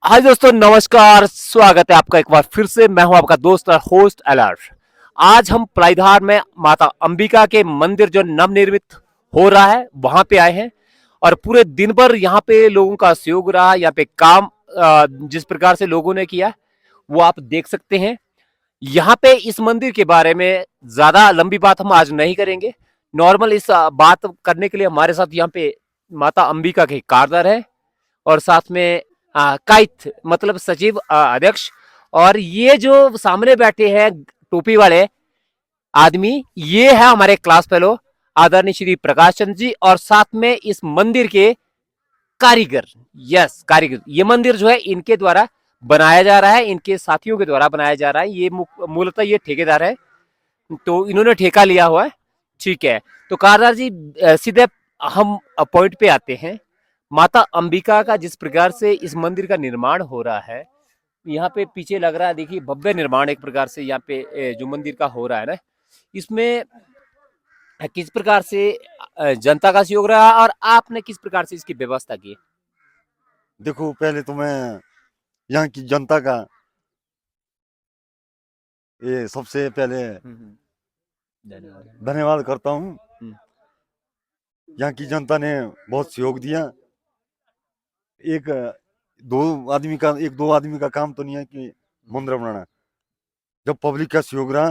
हाय दोस्तों, नमस्कार। स्वागत है आपका एक बार फिर से। मैं हूं आपका दोस्त और होस्ट अलर्ट। आज हम पलाईधार में माता अंबिका के मंदिर जो नवनिर्मित हो रहा है वहां पे आए हैं और पूरे दिन भर यहाँ पे लोगों का सहयोग रहा। यहाँ पे काम जिस प्रकार से लोगों ने किया वो आप देख सकते हैं। यहाँ पे इस मंदिर के बारे में ज्यादा लंबी बात हम आज नहीं करेंगे। नॉर्मल इस बात करने के लिए हमारे साथ यहाँ पे माता अंबिका के कारदार है और साथ में काइथ मतलब सचिव अध्यक्ष। और ये जो सामने बैठे हैं टोपी वाले आदमी, ये है हमारे क्लास फेलो आदरणीय श्री प्रकाश चंद्र जी और साथ में इस मंदिर के कारीगर। यस, कारीगर। ये मंदिर जो है इनके द्वारा बनाया जा रहा है, इनके साथियों के द्वारा बनाया जा रहा है। ये मूलतः ये ठेकेदार है, तो इन्होंने ठेका लिया हुआ है। ठीक है, तो कारदार जी सीधे हम पॉइंट पे आते हैं। माता अंबिका का जिस प्रकार से इस मंदिर का निर्माण हो रहा है, यहाँ पे पीछे लग रहा है, देखिए भव्य निर्माण एक प्रकार से यहाँ पे जो मंदिर का हो रहा है ना, इसमें किस प्रकार से जनता का सहयोग रहा और आपने किस प्रकार से इसकी व्यवस्था की? देखो, पहले तो मैं यहाँ की जनता का ये सबसे पहले धन्यवाद। धन्यवाद करता हूँ। हम्म। यहाँ की जनता ने बहुत सहयोग दिया। एक दो आदमी का काम तो नहीं है कि मंदिर बनाना। जब पब्लिक का सहयोग रहा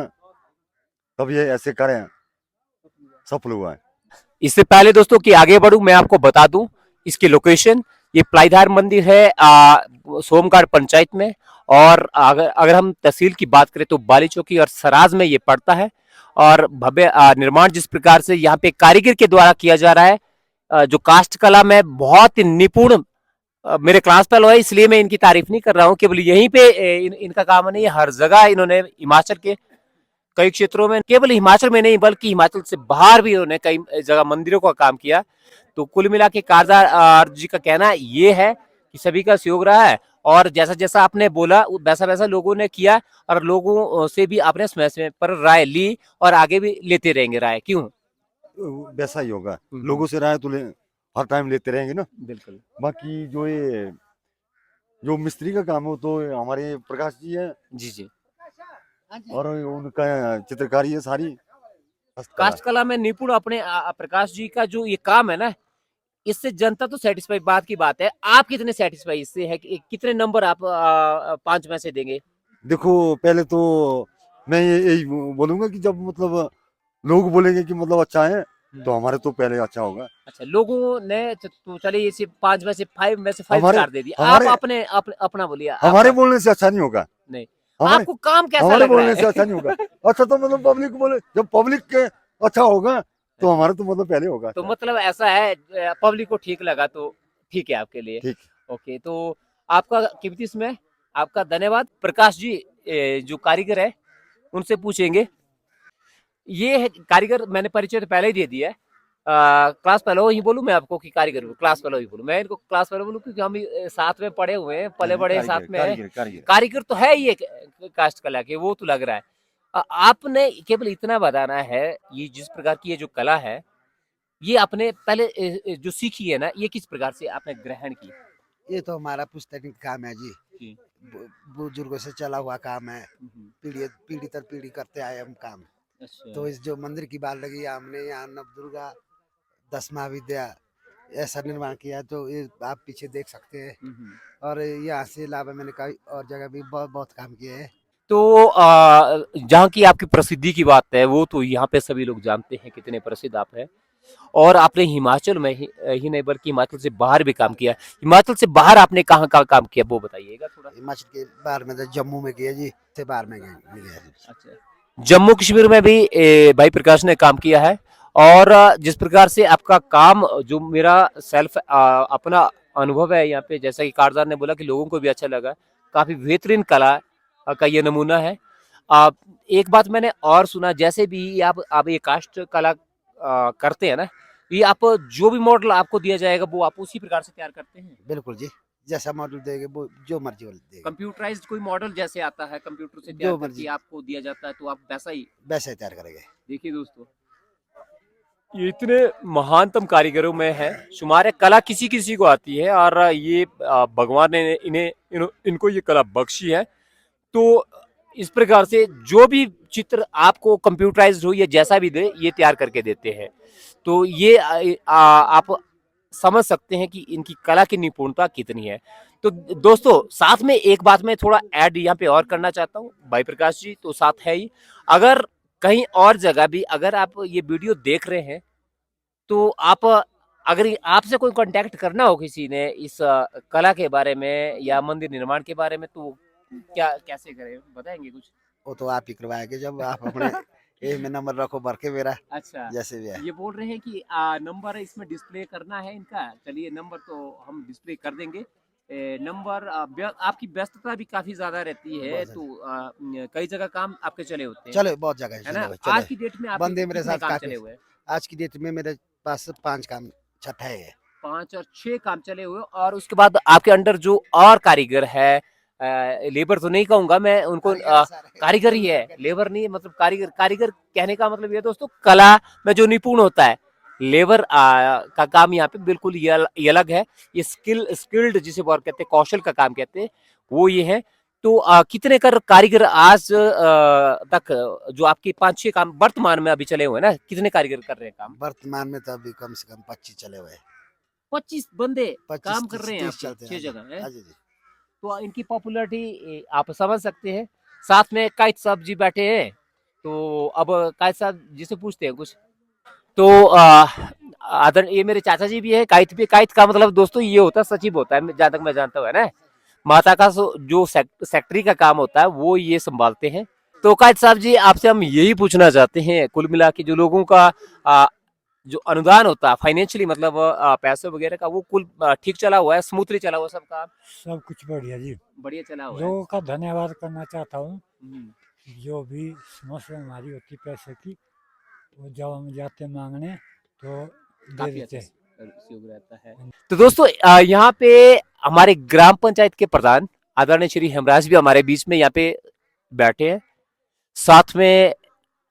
तब ये ऐसे कार्य सफल हुआ है। इससे पहले दोस्तों कि आगे बढ़ूं, मैं आपको बता दूं इसकी लोकेशन। ये पलाईधार मंदिर है सोमगढ़ पंचायत में। और अगर हम तहसील की बात करें तो बाली चौकी और सराज में ये पड़ता है। और भव्य निर्माण जिस प्रकार से यहाँ पे कारीगर के द्वारा किया जा रहा है, जो काष्ठ कला में बहुत ही निपुण मेरे क्लास फेलो है, इसलिए मैं इनकी तारीफ नहीं कर रहा हूँ केवल यहीं पे। इनका काम नहीं है, हर जगह इन्होंने हिमाचल के कई क्षेत्रों में, केवल हिमाचल में नहीं बल्कि हिमाचल से बाहर भी उन्होंने कई जगह मंदिरों का काम किया। तो कुल मिला के कारदार जी का कहना ये है कि सभी का सहयोग रहा है और जैसा जैसा आपने बोला वैसा वैसा लोगों ने किया और लोगों से भी आपने समय समय पर राय ली और आगे भी लेते रहेंगे राय। क्यों? वैसा ही होगा। लोगों से राय तो हर टाइम लेते रहेंगे ना। बिल्कुल। बाकी जो मिस्त्री का काम है वो तो हमारे प्रकाश जी है जी जी। और उनका चित्रकारी है सारी हस्तकला। काष्ठ कला में निपुण अपने प्रकाश जी का जो ये काम है ना, इससे जनता तो सेटिस्फाई, बात की बात है। आप कितने सेटिस्फाई इससे है कि कितने नंबर आप 5 में से देंगे? देखो, पहले तो मैं यही बोलूंगा कि जब मतलब लोग बोलेंगे कि मतलब अच्छा है तो हमारे तो पहले अच्छा होगा। अच्छा, लोगों ने तो चलिए इसे 5 में से 5 में से 5 हमारे स्टार दे दिया। आप हमारे अपना बोलिए हमारे आपका। बोलने से अच्छा नहीं होगा। नहीं, हमारे आपको काम कैसा हमारे लग रहा बोलने है? से अच्छा नहीं होगा। अच्छा तो मतलब पब्लिक बोले, जब पब्लिक के अच्छा होगा तो हमारे तो मतलब पहले होगा तो अच्छा। मतलब ऐसा है, पब्लिक को ठीक लगा तो ठीक है आपके लिए। ठीक। ओके, तो आपका कीमती समय, आपका धन्यवाद। प्रकाश जी जो कारीगर है उनसे पूछेंगे। ये है कारीगर, मैंने परिचय तो पहले ही दे दिया है। क्लास फेलो ही बोलूं मैं आपको कि कारीगर क्लास फेलो ही बोलूं? मैं इनको क्लास फेलो बोलूं क्योंकि हम साथ में पढ़े हुए हैं, पले बड़े साथ कारीगर में है। कारीगर कारीगर। कारीगर तो है ही एक कास्ट कला के, वो तो लग रहा है। आपने केवल इतना बताना है, ये जिस प्रकार की ये जो कला है, ये आपने पहले जो सीखी है ना, ये किस प्रकार से आपने ग्रहण की? ये तो हमारा पुस्तकिक काम है जी। जी। बुजुर्गों से चला हुआ काम है। हम्म। पीढ़ी पीढ़ी दर पीढ़ी करते आए हम काम। अच्छा। तो इस जो मंदिर की बात लगी, हमने यहाँ नवदुर्गा 10वां विद्या ऐसा निर्माण किया, तो ये आप पीछे देख सकते हैं। हम्म। और यहाँ से अलावा मैंने कई और जगह भी बहुत बहुत काम किए हैं। तो जहाँ की आपकी प्रसिद्धि की बात है, वो तो यहाँ पे सभी लोग जानते हैं कितने प्रसिद्ध आप हैं। और आपने हिमाचल में ही नहीं बल्कि हिमाचल से बाहर भी काम किया। हिमाचल से बाहर आपने कहाँ कहाँ काम किया वो बताइएगा थोड़ा। हिमाचल के बाहर में तो जम्मू में किया जी, से बाहर में गया जी। अच्छा, जम्मू कश्मीर में भी भाई प्रकाश ने काम किया है। और जिस प्रकार से आपका काम, जो मेरा सेल्फ अपना अनुभव है यहाँ पे, जैसा कि कारदार ने बोला कि लोगों को भी अच्छा लगा, काफी बेहतरीन कला का ये नमूना है। आप, एक बात मैंने और सुना, जैसे भी आप ये काष्ठ कला करते हैं ना, ये आप जो भी मॉडल आपको दिया जाएगा वो आप उसी प्रकार से तैयार करते हैं? बिल्कुल जी, जैसा मॉडल देंगे वो जो मर्जी वाला देंगे। कंप्यूटराइज्ड कोई मॉडल जैसे आता है, कंप्यूटर से तैयार जो करके मर्जी आपको दिया जाता है, तो आप वैसा ही? वैसे तैयार करेंगे। देखिए दोस्तों, ये इतने महानतम कारीगरों में है शुमार है। कला किसी किसी को आती है और ये भगवान ने इनको ये कला बख्शी है। तो इस प्रकार से जो भी चित्र आपको कंप्यूटराइज्ड हो या जैसा भी दे, ये तैयार करके देते हैं। तो ये आप समझ सकते हैं कि इनकी कला की निपुणता कितनी है। तो दोस्तों, साथ में एक बात मैं थोड़ा ऐड यहाँ पे और करना चाहता हूँ भाई प्रकाश जी, तो साथ है ही, अगर कहीं और जगह भी अगर आप ये वीडियो देख रहे हैं, तो आप अगर आपसे कोई कांटेक्ट करना हो किसी ने इस कला के बारे में या मंदिर निर्माण के बारे में, तो क्या कैसे करें, बताएंगे कुछ? वो तो आप ही करवाएंगे जब आप अपने ये में नंबर रखो भर के मेरा, अच्छा, जैसे भी है। ये बोल रहे हैं कि नंबर इसमें डिस्प्ले करना है इनका। चलिए, नंबर तो हम डिस्प्ले कर देंगे। नंबर आपकी व्यस्तता भी काफी ज्यादा रहती है, बहुत तो कई जगह काम आपके चले होते हैं, चलो बहुत जगह है चले ना? हुए आज चले की डेट में आपके बंदे मेरे कितने साथ काम काफी। चले हुए हैं? आज की डेट में मेरे पास 5 काम छठा है। 5 और 6 काम चले हुए, और उसके बाद आपके अंडर जो और कारीगर है, लेबर तो नहीं कहूंगा मैं उनको, कारीगर ही है, लेबर नहीं, मतलब कारीगर। कारीगर कहने का मतलब ये दोस्तों, कला में जो निपुण होता है। लेबर का काम यहाँ पे बिल्कुल ये अलग है। ये स्किल्ड जिसे वर्क कहते हैं, कौशल का काम कहते हैं, वो ये है। तो कितने कर कारीगर आज तक, जो आपके 5-6 काम वर्तमान में अभी चले हुए हैं ना, कितने कारीगर कर रहे हैं काम? वर्तमान में तो अभी कम से कम 25 चले हुए हैं। 25 बंदे 25 काम कर 30 रहे हैं 30 आपके चलते हैं। 6 हाँ जी, जगह है। हाँ जी जी। तो इनकी पॉपुलैरिटी आप समझ सकते हैं। साथ में कायत साहब जी बैठे हैं, तो अब कायत साहब जी से पूछते हैं कुछ। तो आदर ये मेरे चाचा जी भी है कायत भी। कायत का मतलब दोस्तों ये होता है, सचिव होता है, जहां तक मैं जानता हूँ, है ना? माता का जो सेक्रेटरी का काम होता है, वो ये संभालते हैं। तो कायत साहब जी, आपसे हम यही पूछना चाहते हैं, कुल मिला के जो लोगों का जो अनुदान होता है फाइनेंशियली, मतलब पैसे वगैरह का, वो कुल ठीक चला हुआ है, स्मूथली चला हुआ सब काम? सब कुछ बढ़िया जी। बढ़िया चला हुआ है। लोगों का धन्यवाद करना चाहता हूँ। हम्म। जो भी समस्या हमारी होती पैसे की, तो जब हम जाते मांगने तो दे काफी देते अच्छा हैं। सहयोग रहता है। तो दोस्तों, यहाँ पे हमारे ग्राम पंचायत के प्रधान आदरणीय श्री हेमराज भी हमारे बीच में यहाँ पे बैठे हैं। साथ में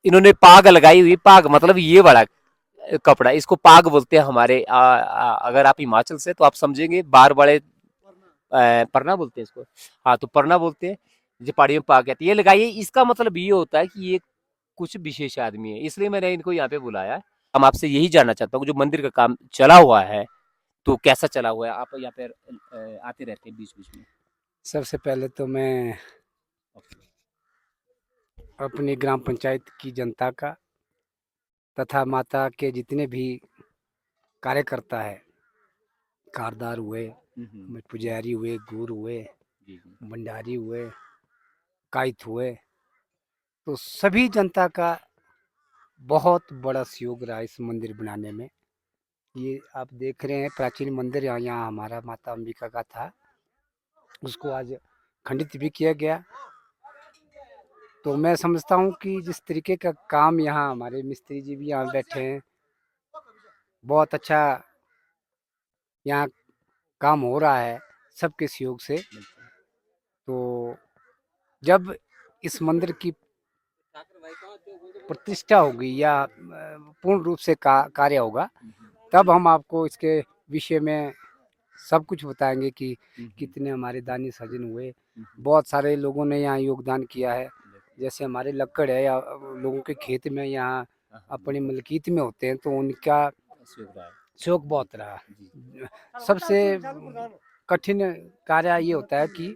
इन्होंने पाग लगाई हुई। पाग मतलब ये वाला कपड़ा, इसको पाग बोलते हैं हमारे। अगर आप हिमाचल से, तो आप समझेंगे, बार बड़े परना बोलते हैं इसको। हाँ, तो परना बोलते हैं, जो पहाड़ियों में पाग कहते हैं। ये लगाइए, इसका मतलब ये होता है कि ये कुछ विशेष आदमी है, इसलिए मैंने इनको यहाँ पे बुलाया। हम आपसे यही जानना चाहता हूँ, जो मंदिर का काम चला हुआ है, तो कैसा चला हुआ है? आप यहाँ पे आते रहते हैं बीच बीच में। सबसे पहले तो मैं अपनी ग्राम पंचायत की जनता का तथा माता के जितने भी कार्यकर्ता है, कारदार हुए, पुजारी हुए, गुर हुए, भंडारी हुए, कायत हुए, तो सभी जनता का बहुत बड़ा सहयोग रहा इस मंदिर बनाने में। ये आप देख रहे हैं प्राचीन मंदिर यहाँ हमारा माता अंबिका का था, उसको आज खंडित भी किया गया। तो मैं समझता हूँ कि जिस तरीके का काम यहाँ हमारे मिस्त्री जी भी यहाँ बैठे हैं, बहुत अच्छा यहाँ काम हो रहा है सबके सहयोग से। तो जब इस मंदिर की प्रतिष्ठा होगी या पूर्ण रूप से कार्य होगा, तब हम आपको इसके विषय में सब कुछ बताएंगे कि कितने हमारे दानी सज्जन हुए। बहुत सारे लोगों ने यहाँ योगदान किया है, जैसे हमारे लक्कड़ है या लोगों के खेत में यहाँ अपनी मलकीत में होते हैं, तो उनका शौक बहुत रहा। सबसे कठिन कार्य ये होता है कि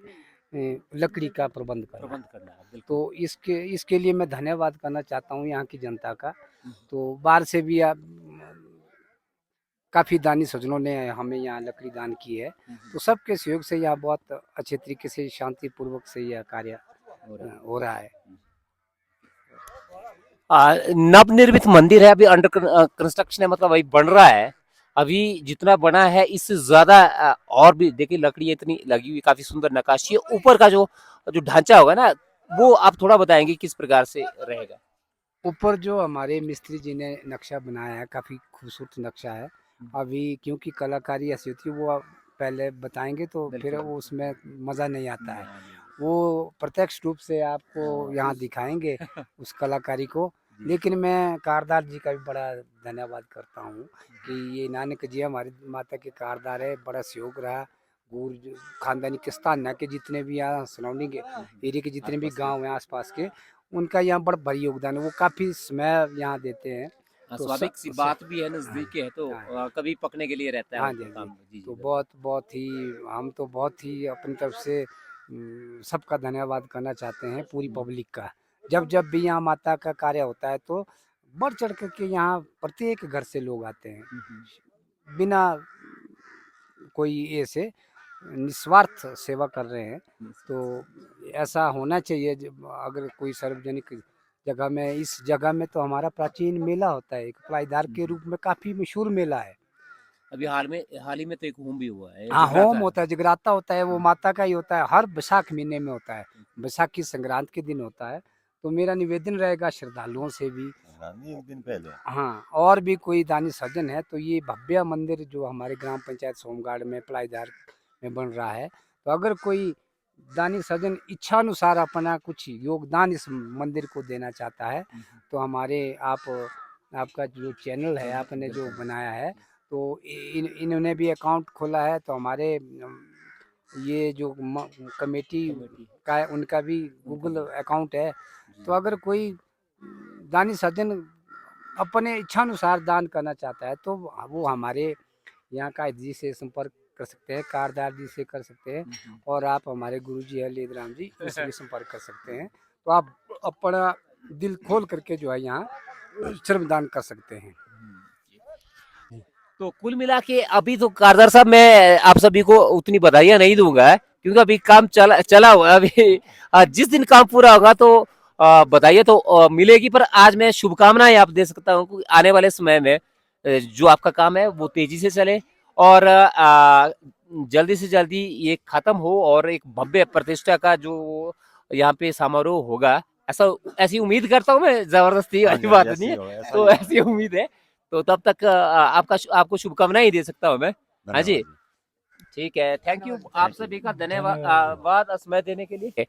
लकड़ी का प्रबंध करना। तो इसके लिए मैं धन्यवाद करना चाहता हूँ यहाँ की जनता का। तो बाहर से भी काफ़ी दानी सज्जनों ने हमें यहाँ लकड़ी दान की है, तो सबके सहयोग से यहाँ बहुत अच्छे तरीके से शांतिपूर्वक से यह कार्य हो रहा है। नवनिर्मित मंदिर है, अभी अंडर कंस्ट्रक्शन है, मतलब अभी बन रहा है। अभी जितना बना है इससे ज्यादा और भी देखिए, लकड़ी इतनी लगी हुई, काफी सुंदर नक्काशी है। ऊपर का जो जो ढांचा होगा ना, वो आप थोड़ा बताएंगे किस प्रकार से रहेगा? ऊपर जो हमारे मिस्त्री जी ने नक्शा बनाया है, काफ़ी खूबसूरत नक्शा है। अभी क्योंकि कलाकारी ऐसी होती है, वो आप पहले बताएंगे तो फिर वो उसमें मज़ा नहीं आता है। वो प्रत्यक्ष रूप से आपको यहाँ दिखाएंगे उस कलाकारी को, लेकिन मैं कारदार जी का भी बड़ा धन्यवाद करता हूँ कि ये नानक जी हमारी माता के कारदार है, बड़ा सहयोग रहा। गुर खानदानी किस्तान के जितने भी यहाँ सराउंडिंग एरिया के जितने भी गांव हैं आसपास के, उनका यहाँ बड़ा भारी योगदान है। वो काफ़ी समय यहाँ देते हैं। तो स्वाभाविक सी बात भी है, नजदीक के है तो हाँ। कभी पकने के लिए रहता है हाँ उनका जी, काम। जी तो जी बहुत ही हम तो बहुत ही अपनी तरफ से सबका धन्यवाद करना चाहते हैं, पूरी पब्लिक का। जब जब भी यहाँ माता का कार्य होता है तो बढ़ चढ़ कर के यहाँ प्रत्येक घर से लोग आते हैं, बिना कोई ऐसे निस्वार्थ सेवा कर रहे हैं। तो ऐसा होना चाहिए। अगर कोई सार्वजनिक जगह में, इस जगह में तो हमारा प्राचीन मेला होता है, एक पलाईदार के रूप में काफ़ी मशहूर मेला है। अभी हाल ही में तो एक होम भी हुआ है, हाँ, जगराता होम है। होता है, जगराता होता है, वो माता का ही होता है, हर बैसाख महीने में होता है, बैसाख की संक्रांत के दिन होता है। तो मेरा निवेदन रहेगा श्रद्धालुओं से भी, एक दिन पहले हाँ, और भी कोई दानी सज्जन है तो ये भव्य मंदिर जो हमारे ग्राम पंचायत सोमगाड़ में पलाईदार में बन रहा है, तो अगर कोई दानी सज्जन इच्छानुसार अपना कुछ योगदान इस मंदिर को देना चाहता है, तो हमारे आपका जो चैनल है, आपने जो बनाया है, तो इन्होंने भी अकाउंट खोला है। तो हमारे ये जो कमेटी का है, उनका भी गूगल अकाउंट है। तो अगर कोई दानी सज्जन अपने इच्छानुसार दान करना चाहता है तो वो हमारे यहाँ का जी से संपर्क कर सकते हैं, कारदार जी से कर सकते हैं, और आप हमारे गुरु जी है लेदराम जी, इनसे भी संपर्क कर सकते हैं। तो आप अपना दिल खोल करके जो है यहाँ श्रमदान कर सकते हैं। तो कुल मिला के अभी तो कारदार साहब मैं आप सभी को उतनी बधाइयां नहीं दूंगा, क्योंकि अभी काम चला हुआ है। अभी जिस दिन काम पूरा होगा तो बधाइयां तो मिलेगी, पर आज मैं शुभकामनाएं आप दे सकता हूँ कि आने वाले समय में जो आपका काम है वो तेजी से चले और जल्दी से जल्दी ये खत्म हो और एक भव्य प्रतिष्ठा का जो यहाँ पे समारोह होगा, ऐसी उम्मीद करता हूँ मैं। जबरदस्ती वाली बात नहीं है, तो ऐसी उम्मीद है। तो तब तक आपको शुभकामनाएं ही दे सकता हूँ मैं। हाँ जी, ठीक है, थैंक यू आप सभी का धन्यवाद समय देने के लिए।